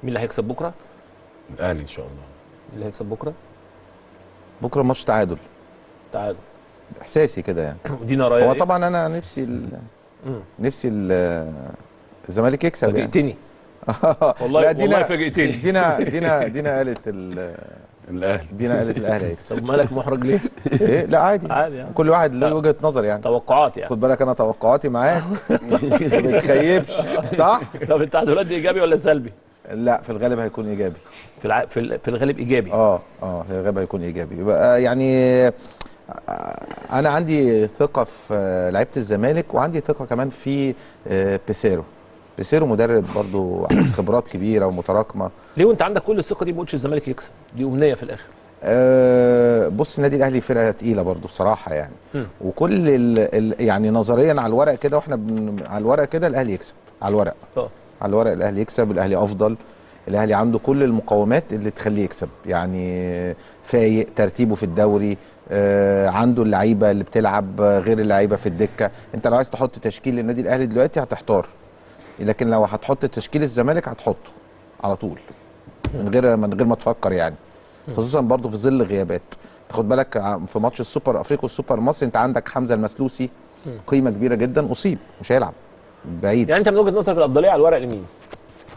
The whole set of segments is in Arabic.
مين اللي هيكسب بكره؟ الاهلي ان شاء الله. مين اللي هيكسب بكره؟ بكره ماتش تعادل. تعادل. احساسي كده يعني. ودينا رايه هو إيه؟ طبعا انا نفسي الزمالك يكسب يعني. فاجئتني. والله لا والله فاجئتني. دينا قالت الاهلي. دينا قالت الاهلي هيكسب. طب مالك محرج ليه؟ ايه لا عادي. عادي يعني. كل واحد له وجهه نظر يعني. توقعات يعني. خد بالك انا توقعاتي معاك ما بتخيبش صح؟ طب التعادلات دي ايجابي ولا سلبي؟ لا في الغالب هيكون ايجابي. في الغالب ايجابي. في الغالب هيكون ايجابي. يبقى يعني انا عندي ثقه في لعيبه الزمالك، وعندي ثقه كمان في بيسيرو مدرب برضو خبرات كبيره ومتراكمه. ليه وانت عندك كل الثقه دي ما قلتش الزمالك يكسب؟ دي امنيه في الاخر. بص النادي الاهلي فرقه تقيله برضو بصراحه يعني. وكل يعني نظريا على الورق كده، واحنا على الورق كده الاهلي يكسب على الورق. على الورق الاهلي يكسب، الاهلي افضل، الاهلي عنده كل المقومات اللي تخليه يكسب يعني. فايق، ترتيبه في الدوري، عنده اللعيبه اللي بتلعب غير اللعيبه في الدكه. انت لو عايز تحط تشكيل للنادي الاهلي دلوقتي هتحتار، لكن لو هتحط تشكيل الزمالك هتحطه على طول من غير ما تفكر يعني. خصوصا برضو في ظل غيابات. تاخد بالك في ماتش السوبر افريقيا والسوبر المصري انت عندك حمزه المسلوسي قيمه كبيره جدا، اصيب مش هيلعب بعيد. يعني انت من وجهه نظرك الافضليه على الورق لمين؟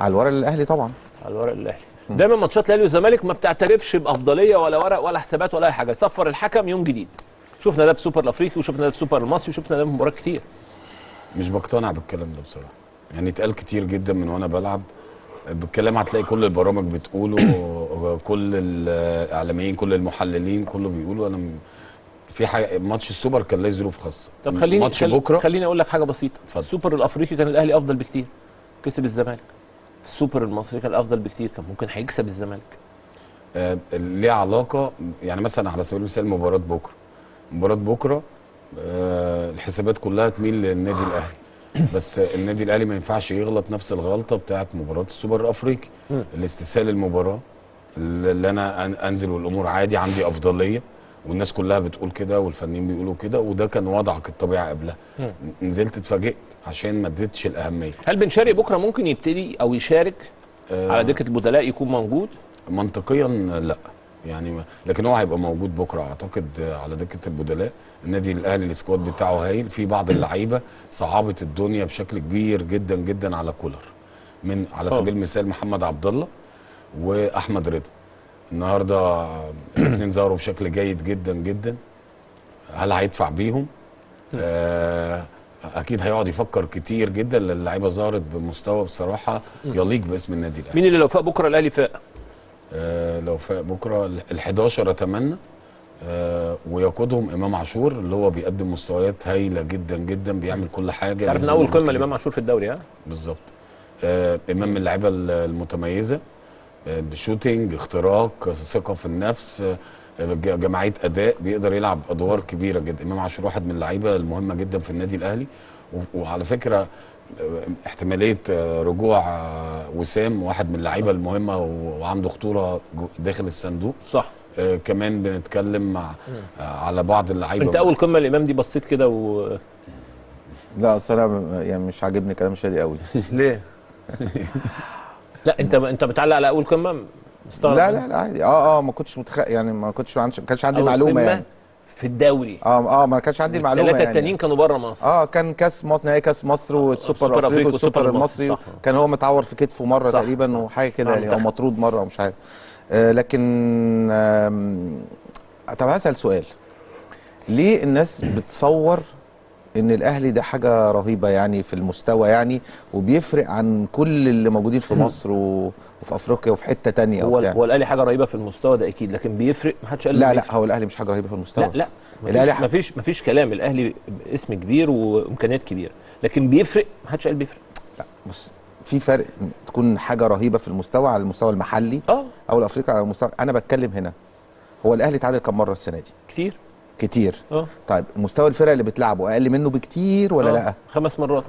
على الورق للاهلي طبعا. على الورق للاهلي. دايما ماتشات الاهلي والزمالك ما بتعترفش بافضليه ولا ورق ولا حسابات ولا اي حاجه، صفر الحكم يوم جديد. شفنا ده في السوبر الافريقي، وشفنا ده في السوبر المصري، وشفنا ده في مباريات كتير. مش بقتنع بالكلام ده بصراحه، يعني اتقال كتير جدا من وانا بلعب بالكلام، هتلاقي كل البرامج بتقوله، كل الاعلاميين كل المحللين كله بيقولوا. انا في حاجه ماتش السوبر كان ليه ظروف خاصه. طب خليني بكره خليني اقول لك حاجه بسيطه. السوبر الافريقي كان الاهلي افضل بكتير، كسب الزمالك. في السوبر المصري كان افضل بكتير، كان ممكن هيكسب الزمالك. ليه علاقه يعني مثلا على سبيل المثال مباراه بكره الحسابات كلها تميل للنادي الاهلي، بس النادي الاهلي ما ينفعش يغلط نفس الغلطه بتاعه مباراه السوبر الافريقي. الاستسهال المباراه اللي انا انزل والامور عادي عندي افضليه، والناس كلها بتقول كده والفنانين بيقولوا كده، وده كان وضعك الطبيعي قبلها. نزلت اتفاجئت عشان ما اديتش الاهميه. هل بن شرقي بكره ممكن يبتدي او يشارك على دكه البدلاء، يكون موجود؟ منطقيا لا يعني، لكن هو هيبقى موجود بكره اعتقد على دكه البدلاء. النادي الاهلي السكواد بتاعه هايل، في بعض اللعيبه صعبت الدنيا بشكل كبير جدا جدا على كولر، من على سبيل المثال محمد عبد الله واحمد رضا. النهارده الاثنين ظهروا بشكل جيد جدا جدا. هل هيدفع بيهم؟ اكيد هيقعد يفكر كتير جدا، لان اللعيبه ظهرت بمستوى بصراحه يليق باسم النادي الاهلي. مين اللي لو فاق بكره الاهلي فاق؟ لو فاق بكره ال11 اتمنى ويقودهم امام عاشور اللي هو بيقدم مستويات هايله جدا جدا، بيعمل كل حاجه. تعرف ان اول قمه لامام عاشور في الدوري. ها بالظبط. امام من اللعيبه المتميزه، بشوتينج، اختراق، ثقه في النفس، جماعيه اداء، بيقدر يلعب ادوار كبيره جدا. امام عاشور واحد من اللعيبه المهمه جدا في النادي الاهلي. وعلى فكره احتماليه رجوع وسام واحد من اللعيبه المهمه وعنده خطوره داخل الصندوق. صح. كمان بنتكلم على بعض اللعيبه. انت اول قمه الامام دي بصيت كده لا الصراحه يعني مش عاجبني كلام شادي قوي. ليه؟ لا انت بتعلق على اول قمه مستغرب. لا عادي. ما كنتش يعني ما كانش عندي معلومه يعني في الدوري. ما كانش عندي معلومه يعني. الثلاثه التانيين كانوا بره مصر. كان كاس مصر، نهائي كاس مصر والسوبر الافريقي والسوبر المصري. كان هو متعور في كتفه مره تقريبا وحاجه كده يعني، او مطرود مره ومش عارف. لكن طب هسأل سؤال. ليه الناس بتصور ان الاهلي ده حاجه رهيبه يعني في المستوى يعني، وبيفرق عن كل اللي موجودين في مصر وفي افريقيا وفي حته ثانيه؟ هو الاهلي حاجه رهيبه في المستوى ده اكيد، لكن بيفرق. ما حدش قال لا هو الاهلي مش حاجه رهيبه في المستوى. لا مفيش كلام. الاهلي اسم كبير وامكانيات كبيره، لكن بيفرق. ما حدش قال بيفرق. لا بص، في فرق تكون حاجه رهيبه في المستوى على المستوى المحلي او الافريقي على المستوى. انا بتكلم هنا، هو الاهلي تعادل كم مره السنه دي؟ كتير. طيب مستوى الفرق اللي بتلعبه اقل منه بكتير ولا لا؟ 5 مرات.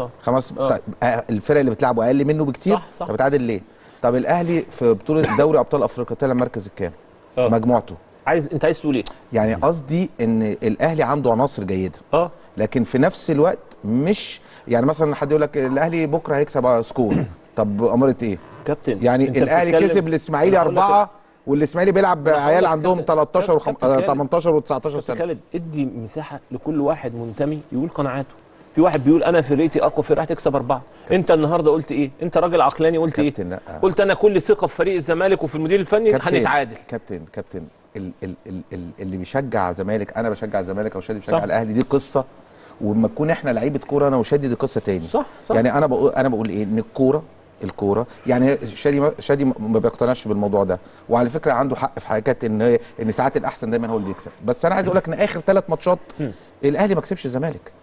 طيب الفرق اللي بتلعبه اقل منه بكتير. صح. طب اتعادل ليه؟ طب الاهلي في بطوله دوري ابطال افريقيا طلع المركز الكام في مجموعته؟ انت عايز تقول ايه؟ يعني قصدي ان الاهلي عنده عناصر جيده، لكن في نفس الوقت مش يعني مثلا حد يقول لك الاهلي بكره هيكسب سكور. طب اماره ايه؟ كابتن يعني أنت الاهلي بتتكلم- كسب الاسماعيلي أنا هقول لك 4 والاسماعيلي بيلعب أنا هقول عيال لك عندهم كابتن- 13 كابتن خالد. 18 و19 كابتن سنه. خالد ادي مساحه لكل واحد منتمي يقول قناعاته. في واحد بيقول انا فرقتي اقوى فرقه هتكسب 4. انت النهارده قلت ايه؟ انت راجل عقلاني قلت ايه؟ كابتن لا. قلت انا كل ثقه في فريق الزمالك وفي المدير الفني هنتعادل. كابتن اللي بيشجع زمالك، انا بشجع الزمالك او شادي بيشجع صح. الاهلي، دي قصه. ولما نكون احنا لعيبه كوره انا وشادي دي قصه تاني. صح. يعني انا بقول ايه، ان الكوره يعني شادي ما بيقتنعش بالموضوع ده، وعلى فكره عنده حق في حاجات ان ساعات الاحسن دايما هو اللي بيكسب. بس انا عايز اقول لك ان اخر 3 ماتشات الاهلي ما كسبش الزمالك.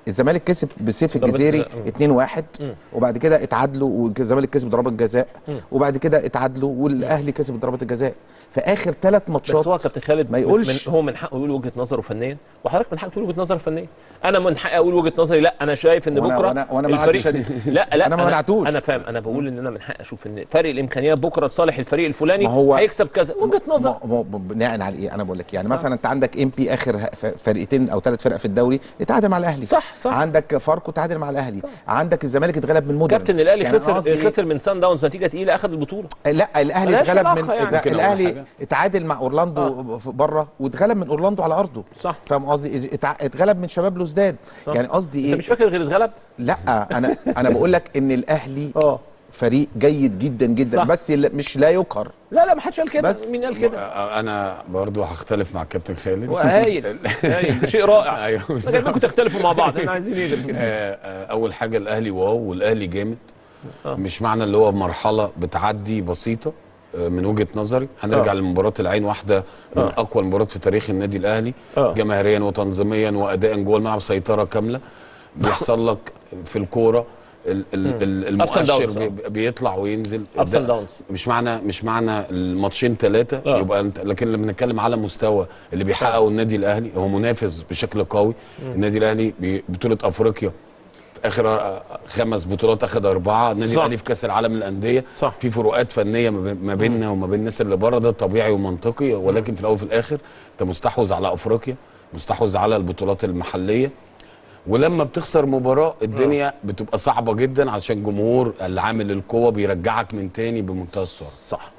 الزمالك كسب بسيف الجزيري 2-1 وبعد كده اتعادلوا، والزمالك كسب ضربات جزاء وبعد كده اتعادلوا والاهلي كسب ضربات الجزاء. في اخر 3 ماتشات بس هو كابتن خالد ما يقولش هو من حقه يقول وجهه نظره فنيا، وحضرتك من حقك تقول وجهه نظر فنيه. انا من حقي اقول وجهه نظري، لا انا شايف ان بكره وانا ما الفريق لا انا ما منعتوش. انا فاهم، انا بقول ان انا من حقي اشوف ان فرق الامكانيات بكره لصالح الفريق الفلاني ما هو هيكسب كذا، وجهه نظر. بناء على ايه؟ انا بقول لك يعني مثلا انت عندك ام بي اخر فرقتين او 3 فرق في الدوري اتعادل مع الاهلي. صح. عندك فاركو اتعادل مع الاهلي. عندك الزمالك اتغلب من مودرن. كابتن الاهلي يعني خسر من سان داونز نتيجه تقيله، اخذ البطوله. لا الاهلي ملهاش اتغلب علاقة من يعني. الاهلي اتعادل مع اورلاندو بره واتغلب من اورلاندو على ارضه. صح. فاهم قصدي؟ اتغلب من شباب لوزداد. يعني قصدي ايه؟ انت مش فاكر غير اتغلب؟ لا انا بقول لك ان الاهلي فريق جيد جدا جدا. صح. بس مش لا يقهر. لا ما حدش قال كده. بس مين قال كده؟ انا برضو هختلف مع الكابتن خالد. هايل ده شيء رائع. ايوه انا جايبكم تختلفوا مع بعض، احنا عايزين ايه غير كده؟ اول حاجه الاهلي واو والاهلي جامد. مش معنى اللي هو مرحله بتعدي بسيطه من وجهه نظري. هنرجع لمباراه العين، واحده من اقوى المباريات في تاريخ النادي الاهلي جماهيريا وتنظيميا واداء جوه الملعب، سيطره كامله. بيحصل لك في الكوره المؤشر بيطلع وينزل. مش معنى الماتشين 3 يبقى انت، لكن لما بنتكلم على مستوى اللي بيحققه النادي الاهلي، هو منافس بشكل قوي. النادي الاهلي ببطوله افريقيا اخر 5 بطولات اخذ 4. النادي الاهلي في كاس العالم للانديه. في فروقات فنيه ما بيننا وما بين الناس اللي بره، ده طبيعي ومنطقي. ولكن في الاول وفي الاخر انت مستحوذ على افريقيا، مستحوذ على البطولات المحليه. ولما بتخسر مباراه الدنيا بتبقى صعبه جدا، عشان جمهور اللي عامل القوه بيرجعك من تاني بمنتهى السرعه. صح.